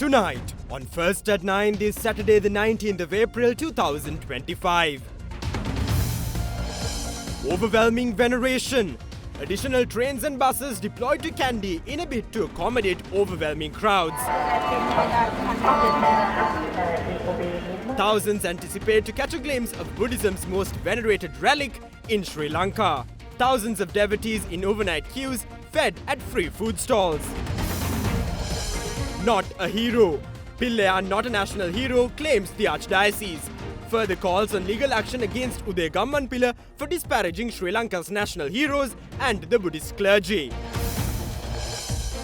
Tonight, on First at 9, this Saturday the 19th of April 2025. Overwhelming veneration. Additional trains and buses deployed to Kandy in a bid to accommodate overwhelming crowds. Thousands anticipate to catch a glimpse of Buddhism's most venerated relic in Sri Lanka. Thousands of devotees in overnight queues fed at free food stalls. Not a hero. Pillaya, not a national hero, claims the Archdiocese. Further calls on legal action against Uday Gammanpilla for disparaging Sri Lanka's national heroes and the Buddhist clergy.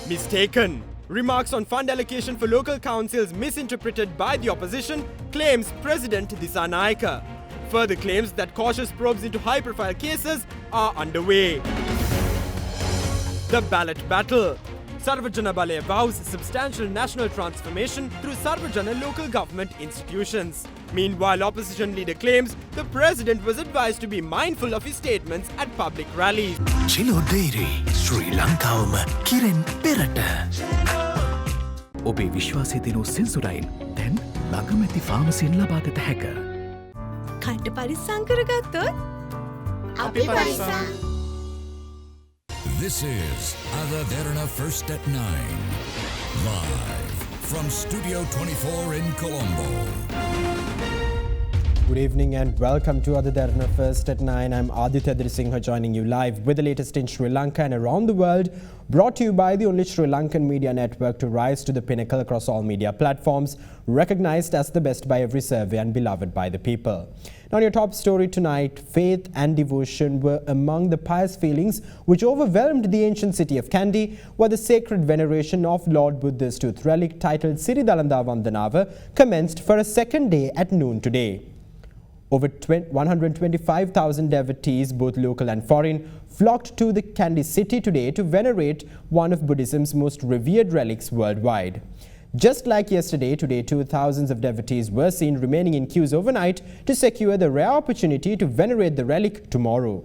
Mistaken. Remarks on fund allocation for local councils misinterpreted by the opposition, claims President Derana. Further claims that cautious probes into high-profile cases are underway. The ballot battle. Sarvajana Balaya vows substantial national transformation through Sarvajana local government institutions. Meanwhile, opposition leader claims the president was advised to be mindful of his statements at public rallies. Chilo Dairy, Sri Lankawama, Kiren Perata. Obe Vishwasi Dino Sensorain, then Lagamati Pharmacy in Labagata Hacker. Kanta Parisan Karagato? Abe Parisan. This is Derana First at 9, live from Studio 24 in Colombo. Good evening and welcome to Derana First at 9. I'm Aditya Singha joining you live with the latest in Sri Lanka and around the world, brought to you by the only Sri Lankan media network to rise to the pinnacle across all media platforms, recognized as the best by every survey and beloved by the people. Now, your top story tonight, faith and devotion were among the pious feelings which overwhelmed the ancient city of Kandy, where the sacred veneration of Lord Buddha's tooth relic titled Siridalanda Vandanava commenced for a second day at noon today. Over 125,000 devotees, both local and foreign, flocked to the Kandy city today to venerate one of Buddhism's most revered relics worldwide. Just like yesterday, today too, thousands of devotees were seen remaining in queues overnight to secure the rare opportunity to venerate the relic tomorrow.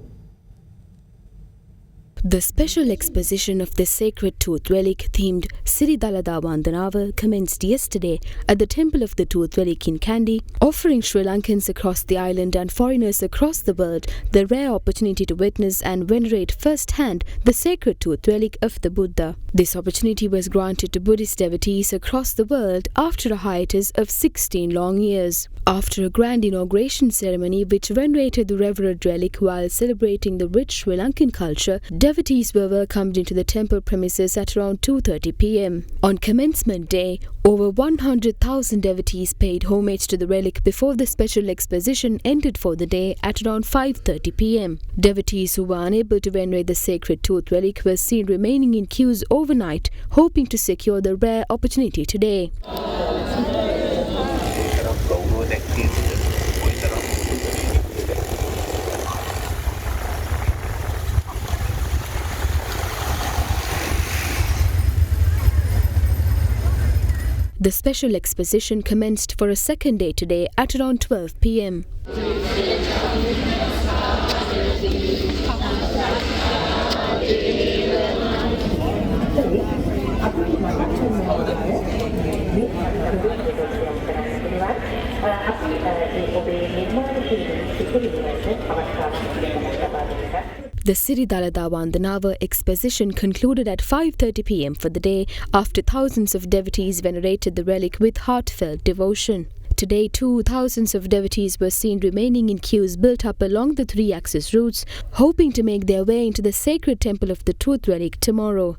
The special exposition of the sacred tooth relic themed Siridalada Vandanava commenced yesterday at the Temple of the Tooth Relic in Kandy, offering Sri Lankans across the island and foreigners across the world the rare opportunity to witness and venerate firsthand the sacred tooth relic of the Buddha. This opportunity was granted to Buddhist devotees across the world after a hiatus of 16 long years. After a grand inauguration ceremony which venerated the revered relic while celebrating the rich Sri Lankan culture, devotees were welcomed into the temple premises at around 2:30 p.m. On commencement day, over 100,000 devotees paid homage to the relic before the special exposition ended for the day at around 5:30 p.m. Devotees who were unable to venerate the sacred tooth relic were seen remaining in queues overnight, hoping to secure the rare opportunity today. The special exposition commenced for a second day today at around 12 p.m. The Siridalada Vandanava exposition concluded at 5:30 p.m. for the day after thousands of devotees venerated the relic with heartfelt devotion. Today too, thousands of devotees were seen remaining in queues built up along the three-axis routes, hoping to make their way into the sacred temple of the tooth relic tomorrow.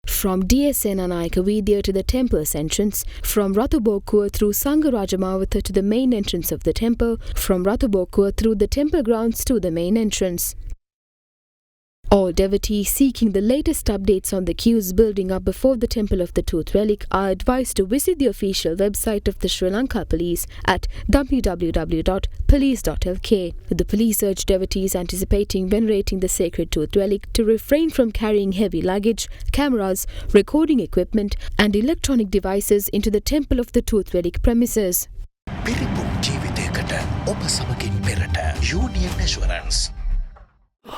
From DSN Anayakavidya to the temple's entrance, from Rathabokua through Sangarajamavata to the main entrance of the temple, from Rathabokua through the temple grounds to the main entrance. All devotees seeking the latest updates on the queues building up before the Temple of the Tooth Relic are advised to visit the official website of the Sri Lanka Police at www.police.lk. The police urge devotees anticipating venerating the sacred tooth relic to refrain from carrying heavy luggage, cameras, recording equipment and electronic devices into the Temple of the Tooth Relic premises. Union Assurance.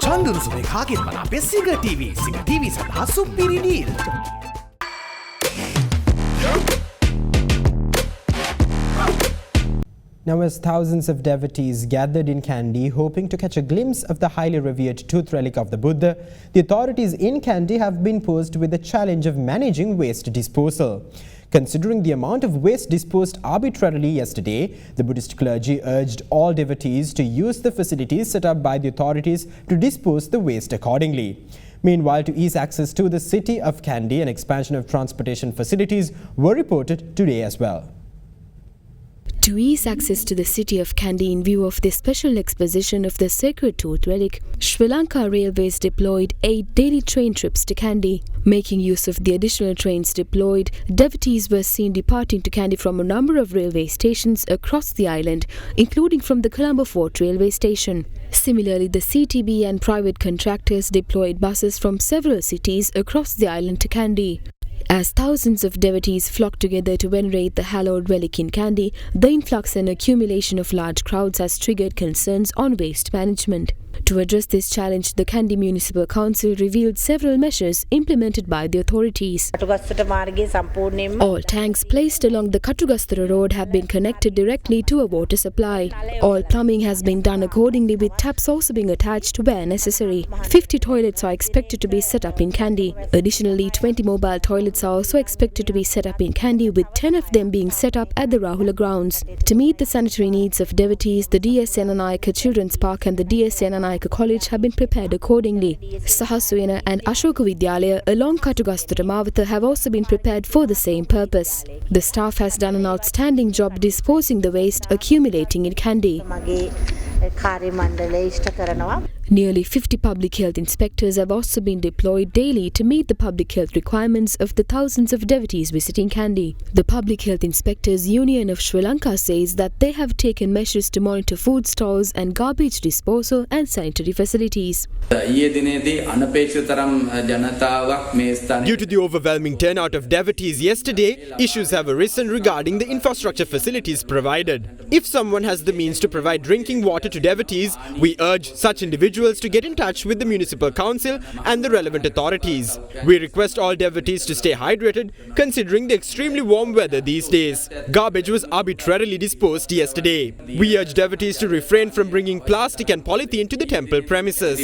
චන්දුරුසුමේ කාගෙන් මන අපේ සිංහ TV සඳහා සුපිරි deal. Now, as thousands of devotees gathered in Kandy hoping to catch a glimpse of the highly revered tooth relic of the Buddha, the authorities in Kandy have been posed with the challenge of managing waste disposal. Considering the amount of waste disposed arbitrarily yesterday, the Buddhist clergy urged all devotees to use the facilities set up by the authorities to dispose the waste accordingly. Meanwhile, to ease access to the city of Kandy, an expansion of transportation facilities were reported today as well. To ease access to the city of Kandy in view of the special exposition of the sacred tooth relic, Sri Lanka Railways deployed 8 daily train trips to Kandy. Making use of the additional trains deployed, devotees were seen departing to Kandy from a number of railway stations across the island, including from the Colombo Fort railway station. Similarly, the CTB and private contractors deployed buses from several cities across the island to Kandy. As thousands of devotees flocked together to venerate the hallowed relic in Kandy, the influx and accumulation of large crowds has triggered concerns on waste management. To address this challenge, the Kandy Municipal Council revealed several measures implemented by the authorities. All tanks placed along the Katugastara road have been connected directly to a water supply. All plumbing has been done accordingly, with taps also being attached where necessary. 50 toilets are expected to be set up in Kandy. Additionally, 20 mobile toilets are also expected to be set up in Kandy, with 10 of them being set up at the Rahula grounds. To meet the sanitary needs of devotees, the DS Senanayaka Children's Park and the DS Senanayaka College have been prepared accordingly. Sahasuyana and Ashoka Vidyalaya along Katugastara Mawatha have also been prepared for the same purpose. The staff has done an outstanding job disposing the waste accumulating in Kandy. Nearly 50 public health inspectors have also been deployed daily to meet the public health requirements of the thousands of devotees visiting Kandy. The Public Health Inspectors Union of Sri Lanka says that they have taken measures to monitor food stalls and garbage disposal and sanitary facilities. Due to the overwhelming turnout of devotees yesterday, issues have arisen regarding the infrastructure facilities provided. If someone has the means to provide drinking water to devotees, we urge such individuals to get in touch with the municipal council and the relevant authorities. We request all devotees to stay hydrated considering the extremely warm weather these days. Garbage was arbitrarily disposed yesterday. We urge devotees to refrain from bringing plastic and polythene to the temple premises.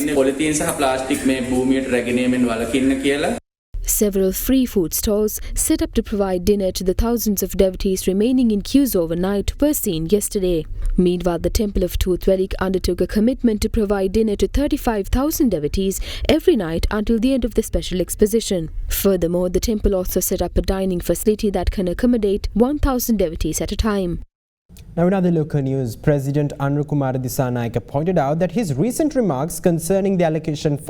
Several free food stalls set up to provide dinner to the thousands of devotees remaining in queues overnight were seen yesterday. Meanwhile, the Temple of Tooth Relic undertook a commitment to provide dinner to 35,000 devotees every night until the end of the special exposition. Furthermore, the temple also set up a dining facility that can accommodate 1,000 devotees at a time. Now, in other local news, President Anurukumara Dissanayake pointed out that his recent remarks concerning the allocation of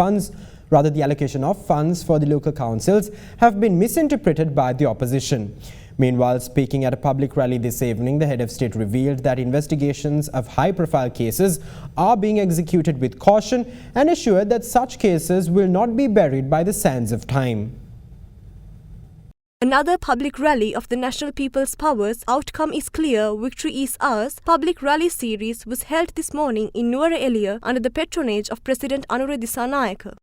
funds for the local councils have been misinterpreted by the opposition. Meanwhile, speaking at a public rally this evening, the head of state revealed that investigations of high-profile cases are being executed with caution and assured that such cases will not be buried by the sands of time. Another public rally of the National People's Power's Outcome is Clear, Victory is Ours public rally series was held this morning in Nuwara Eliya under the patronage of President Anura Dissanayake.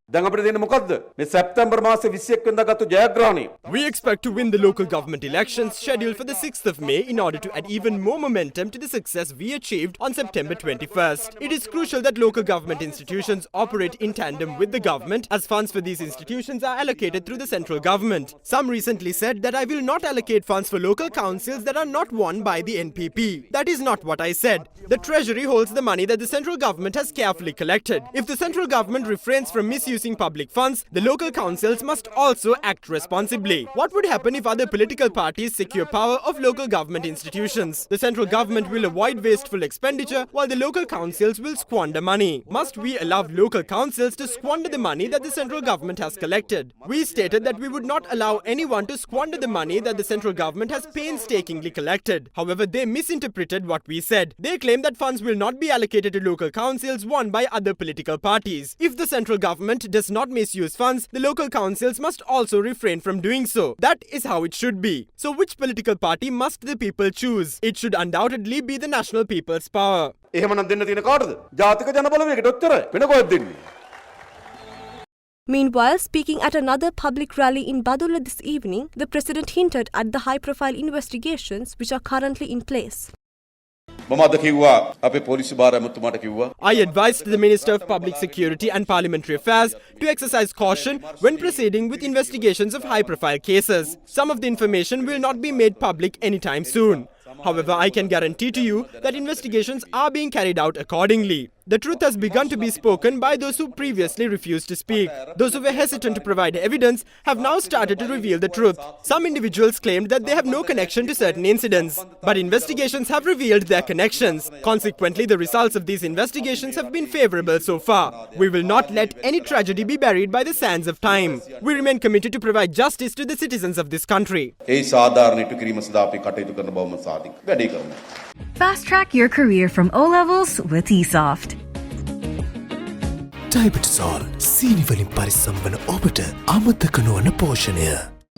We expect to win the local government elections scheduled for the 6th of May in order to add even more momentum to the success we achieved on September 21st. It is crucial that local government institutions operate in tandem with the government, as funds for these institutions are allocated through the central government. Some recently said that I will not allocate funds for local councils that are not won by the NPP. That is not what I said. The Treasury holds the money that the central government has carefully collected. If the central government refrains from misusing public funds, the local councils must also act responsibly. What would happen if other political parties secure power of local government institutions? The central government will avoid wasteful expenditure while the local councils will squander money. Must we allow local councils to squander the money that the central government has collected? We stated that we would not allow anyone to squander the money that the central government has painstakingly collected. However, they misinterpreted what we said. They claim that funds will not be allocated to local councils won by other political parties. If the central government does not misuse funds, the local councils must also refrain from doing so. That is how it should be. So which political party must the people choose? It should undoubtedly be the National People's Power. Meanwhile, speaking at another public rally in Badulla this evening, the president hinted at the high-profile investigations which are currently in place. මම අද කිව්වා අපේ police භාර ඇමතුමාට කිව්වා I advised the Minister of Public Security and Parliamentary Affairs to exercise caution when proceeding with investigations of high-profile cases. Some of the information will not be made public anytime soon. However, I can guarantee to you that investigations are being carried out accordingly. The truth has begun to be spoken by those who previously refused to speak. Those who were hesitant to provide evidence have now started to reveal the truth. Some individuals claimed that they have no connection to certain incidents, but investigations have revealed their connections. Consequently, the results of these investigations have been favorable so far. We will not let any tragedy be buried by the sands of time. We remain committed to provide justice to the citizens of this country. Fast track your career from O levels with eSoft. ඩයිබටසෝල් සීනිවලින් පරිස්සම් වන ඔබට අමතක නොවන පෝෂණය.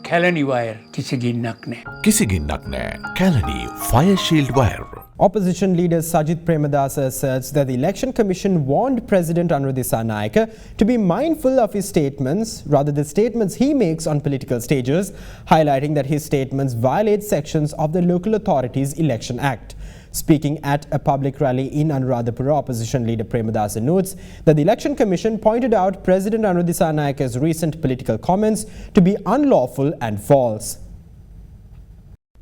Kelani wire කිසිගින්නක් නෑ. කිසිගින්නක් නෑ. Kelani Fire Shield Wire. Opposition leader Sajith Premadasa asserts that the Election Commission warned President Anura Dissanayake to be mindful of his statements, rather the statements he makes on political stages, highlighting that his statements violate sections of the Local Authorities Election Act. Speaking at a public rally in Anuradhapura, opposition leader Premadasa notes that the Election Commission pointed out President Anura Disanayake's recent political comments to be unlawful and false.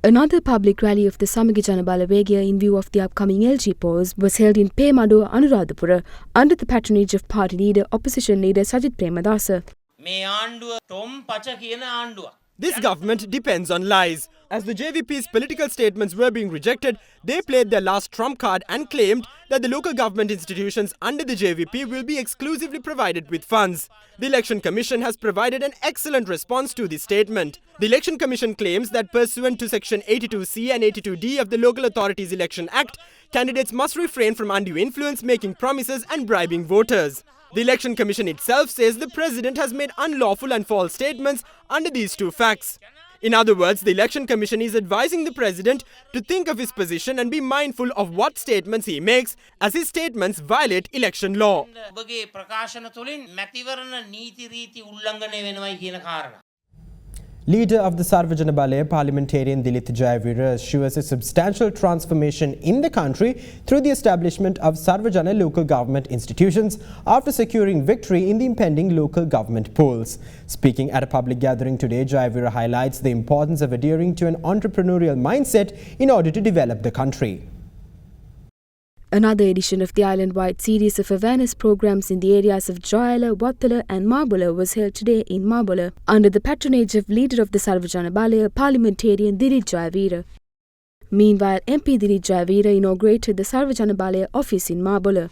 Another public rally of the Samagi Janabalawegaya in view of the upcoming LG polls was held in Pemadu, Anuradhapura, under the patronage of party leader, opposition leader Sajith Premadasa. This government depends on lies. As the JVP's political statements were being rejected, they played their last trump card and claimed that the local government institutions under the JVP will be exclusively provided with funds. The Election Commission has provided an excellent response to this statement. The Election Commission claims that pursuant to Section 82C and 82D of the Local Authorities Election Act, candidates must refrain from undue influence, making promises and bribing voters. The Election Commission itself says the President has made unlawful and false statements under these two facts. In other words, the Election Commission is advising the President to think of his position and be mindful of what statements he makes, as his statements violate election law. Leader of the Sarvajana Balaya, parliamentarian Dilith Jayavira, assures a substantial transformation in the country through the establishment of Sarvajana local government institutions after securing victory in the impending local government polls. Speaking at a public gathering today, Jayavira highlights the importance of adhering to an entrepreneurial mindset in order to develop the country. Another edition of the island-wide series of awareness programs in the areas of Jayala, Wattala and Marbula was held today in Marbula under the patronage of leader of the Sarvajana Balaya, parliamentarian Dilith Jayavira. Meanwhile, MP Dilith Jayavira inaugurated the Sarvajana Balaya office in Marbula.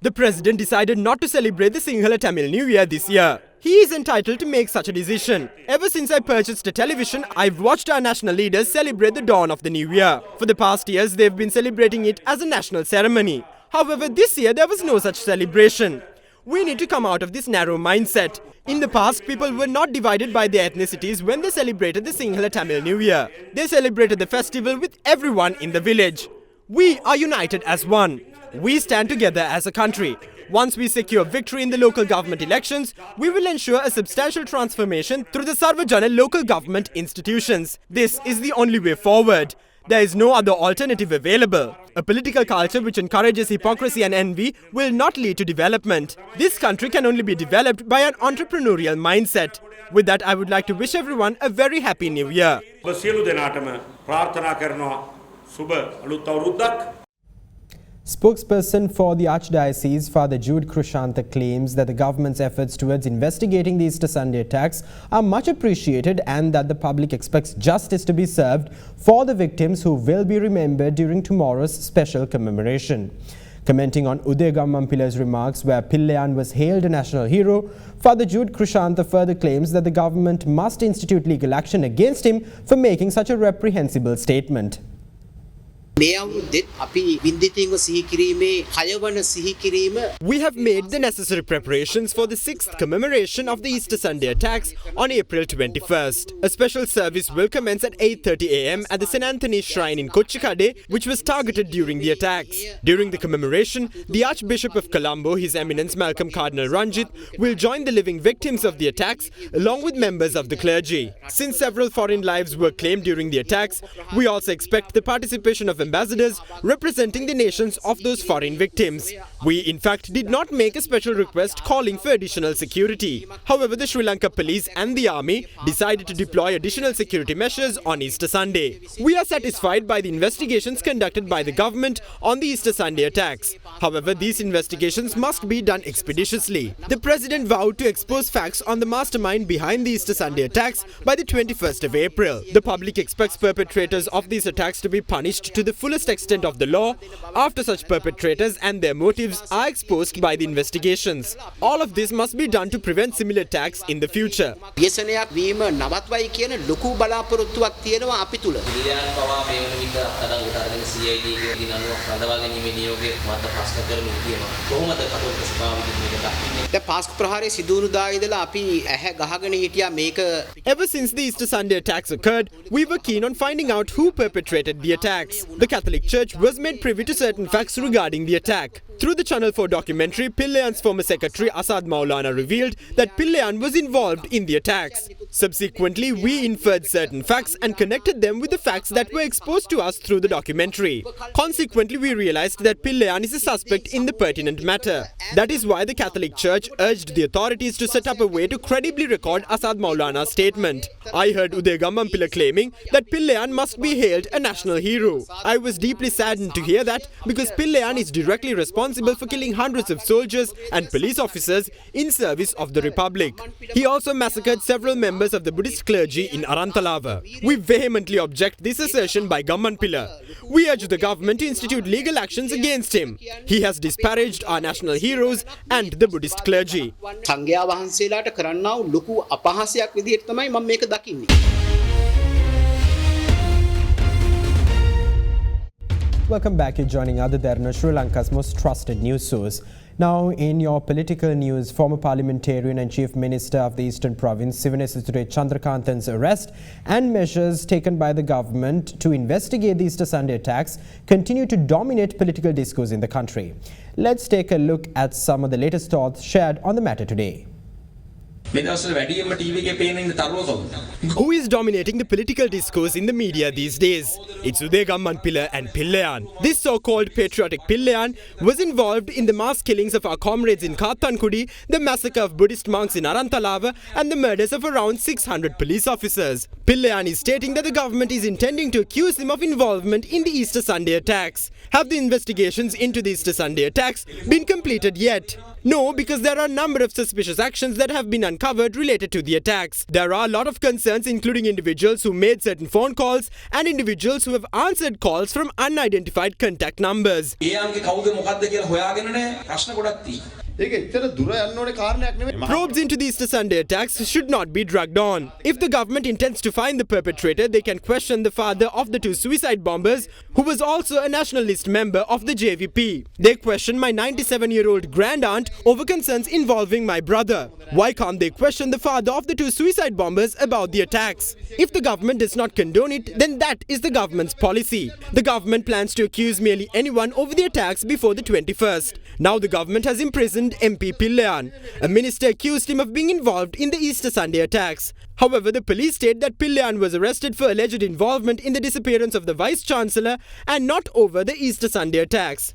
The President decided not to celebrate the Sinhala Tamil New Year this year. He is entitled to make such a decision. Ever since I purchased a television, I've watched our national leaders celebrate the dawn of the new year. For the past years, they've been celebrating it as a national ceremony. However, this year there was no such celebration. We need to come out of this narrow mindset. In the past, people were not divided by their ethnicities when they celebrated the Sinhala Tamil New Year. They celebrated the festival with everyone in the village. We are united as one. We stand together as a country. Once we secure victory in the local government elections, we will ensure a substantial transformation through the Sarvajana local government institutions. This is the only way forward. There is no other alternative available. A political culture which encourages hypocrisy and envy will not lead to development. This country can only be developed by an entrepreneurial mindset. With that, I would like to wish everyone a very happy new year. Spokesperson for the Archdiocese, Father Jude Krushantha, claims that the government's efforts towards investigating the Easter Sunday attacks are much appreciated and that the public expects justice to be served for the victims who will be remembered during tomorrow's special commemoration. Commenting on Uday Gamampilla's remarks where Pillayan was hailed a national hero, Father Jude Krushantha further claims that the government must institute legal action against him for making such a reprehensible statement. We have made the necessary preparations for the 6th commemoration of the Easter Sunday attacks on April 21st. A special service will commence at 8:30 a.m. at the St. Anthony's Shrine in Kochikade, which was targeted during the attacks. During the commemoration, the Archbishop of Colombo, His Eminence Malcolm Cardinal Ranjit, will join the living victims of the attacks along with members of the clergy. Since several foreign lives were claimed during the attacks, we also expect the participation of ambassadors representing the nations of those foreign victims. We in fact did not make a special request calling for additional security. However, the Sri Lanka police and the army decided to deploy additional security measures on Easter Sunday. We are satisfied by the investigations conducted by the government on the Easter Sunday attacks. However, these investigations must be done expeditiously. The President vowed to expose facts on the mastermind behind the Easter Sunday attacks by the 21st of April. The public expects perpetrators of these attacks to be punished to the fullest extent of the law after such perpetrators and their motives are exposed by the investigations. All of this must be done to prevent similar attacks in the future. Ever since the Easter Sunday attacks occurred, we were keen on finding out who perpetrated the attacks. The Catholic Church was made privy to certain facts regarding the attack. Through the Channel 4 documentary, Pillayan's former secretary Asad Maulana revealed that Pillayan was involved in the attacks. Subsequently, we inferred certain facts and connected them with the facts that were exposed to us through the documentary. Consequently, we realized that Pillayan is a suspect in the pertinent matter. That is why the Catholic Church urged the authorities to set up a way to credibly record Asad Maulana's statement. I heard Uday Gammampila claiming that Pillayan must be hailed a national hero. I was deeply saddened to hear that because Pillayan is directly responsible for killing hundreds of soldiers and police officers in service of the Republic. He also massacred several members of the Buddhist clergy in Arantalava. We vehemently object this assertion by Gammanpila. We urge the government to institute legal actions against him. He has disparaged our national heroes and the Buddhist clergy. Welcome back. You're joining Ada Derana, Sri Lanka's most trusted news source. Now, in your political news, former parliamentarian and Chief Minister of the Eastern Province, Sivanesa Chandrakanthan's arrest and measures taken by the government to investigate the Easter Sunday attacks continue to dominate political discourse in the country. Let's take a look at some of the latest thoughts shared on the matter today. Who is dominating the political discourse in the media these days? It's Uday Gammanpila and Pillayan. This so-called patriotic Pillayan was involved in the mass killings of our comrades in Kathankudi, the massacre of Buddhist monks in Arantalava, and the murders of around 600 police officers. Pillayan is stating that the government is intending to accuse him of involvement in the Easter Sunday attacks. Have the investigations into the Easter Sunday attacks been completed yet? No, because there are a number of suspicious actions that have been uncovered related to the attacks. There are a lot of concerns, including individuals who made certain phone calls and individuals who have answered calls from unidentified contact numbers. Probes into the Easter Sunday attacks should not be dragged on. If the government intends to find the perpetrator, they can question the father of the two suicide bombers, who was also a nationalist member of the JVP. They question my 97-year-old grandaunt over concerns involving my brother. Why can't they question the father of the two suicide bombers about the attacks? If the government does not condone it, then that is the government's policy. The government plans to accuse merely anyone over the attacks before the 21st. Now the government has imprisoned MP Pillayan. A minister accused him of being involved in the Easter Sunday attacks. However, the police state that Pillayan was arrested for alleged involvement in the disappearance of the Vice-Chancellor and not over the Easter Sunday attacks.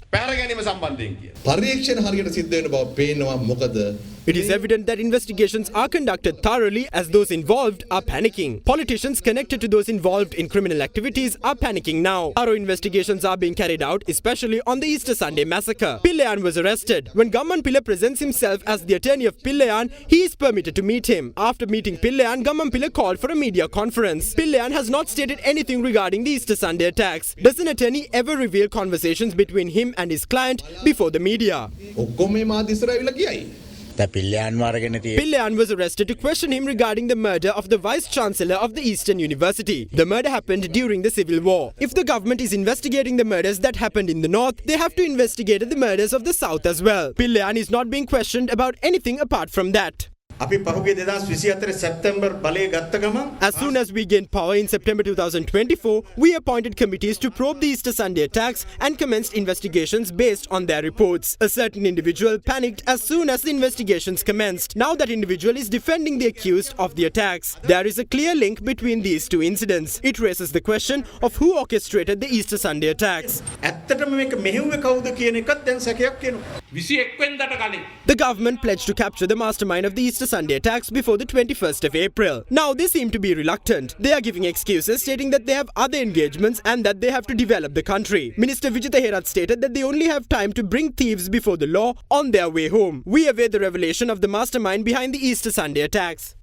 It is evident that investigations are conducted thoroughly as those involved are panicking. Politicians connected to those involved in criminal activities are panicking now. Thorough investigations are being carried out, especially on the Easter Sunday massacre. Pillayan was arrested. When Gammanpila presents himself as the attorney of Pillayan, he is permitted to meet him. After meeting Pillayan, Gammanpila called for a media conference. Pillayan has not stated anything regarding the Easter Sunday attacks. Does an attorney ever reveal conversations between him and his client before the media? Pillayan was arrested to question him regarding the murder of the Vice-Chancellor of the Eastern University. The murder happened during the Civil War. If the government is investigating the murders that happened in the North, they have to investigate the murders of the South as well. Pillayan is not being questioned about anything apart from that. As soon as we gained power in September 2024, we appointed committees to probe the Easter Sunday attacks and commenced investigations based on their reports. A certain individual panicked as soon as the investigations commenced. Now that individual is defending the accused of the attacks. There is a clear link between these two incidents. It raises the question of who orchestrated the Easter Sunday attacks. The government pledged to capture the mastermind of the Easter Sunday attacks before the 21st of April. Now they seem to be reluctant. They are giving excuses stating that they have other engagements and that they have to develop the country. Minister Vijitha Herath stated that they only have time to bring thieves before the law on their way home. We await the revelation of the mastermind behind the Easter Sunday attacks.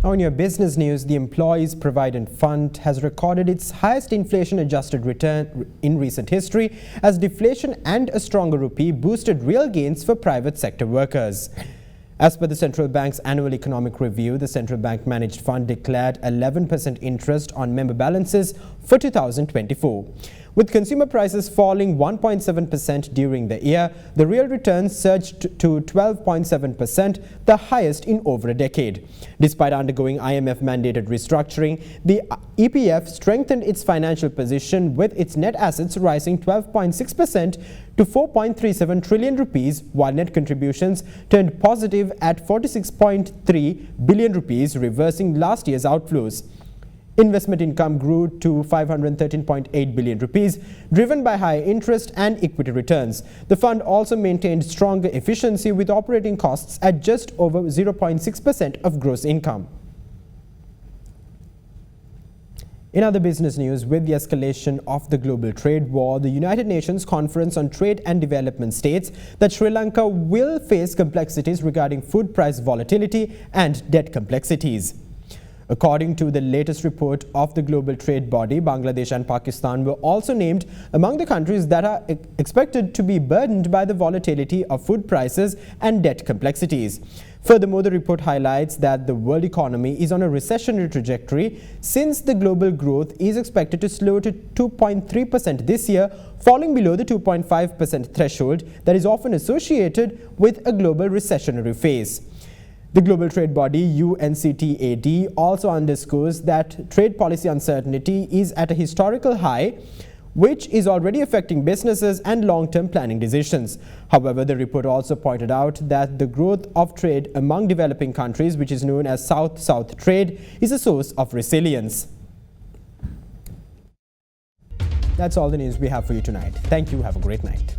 On your business news, the Employees Provident Fund has recorded its highest inflation-adjusted return in recent history as deflation and a stronger rupee boosted real gains for private sector workers. As per the Central Bank's annual economic review, the Central Bank Managed Fund declared 11% interest on member balances for 2024. With consumer prices falling 1.7% during the year, the real return surged to 12.7%, the highest in over a decade. Despite undergoing IMF-mandated restructuring, the EPF strengthened its financial position with its net assets rising 12.6% to 4.37 trillion rupees, while net contributions turned positive at 46.3 billion rupees, reversing last year's outflows. Investment income grew to 513.8 billion rupees, driven by higher interest and equity returns. The fund also maintained stronger efficiency with operating costs at just over 0.6% of gross income. In other business news, with the escalation of the global trade war, the United Nations Conference on Trade and Development states that Sri Lanka will face complexities regarding food price volatility and debt complexities. According to the latest report of the global trade body, Bangladesh and Pakistan were also named among the countries that are expected to be burdened by the volatility of food prices and debt complexities. Furthermore, the report highlights that the world economy is on a recessionary trajectory since the global growth is expected to slow to 2.3% this year, falling below the 2.5% threshold that is often associated with a global recessionary phase. The global trade body UNCTAD also underscores that trade policy uncertainty is at a historical high, which is already affecting businesses and long-term planning decisions. However, the report also pointed out that the growth of trade among developing countries, which is known as South-South trade, is a source of resilience. That's all the news we have for you tonight. Thank you. Have a great night.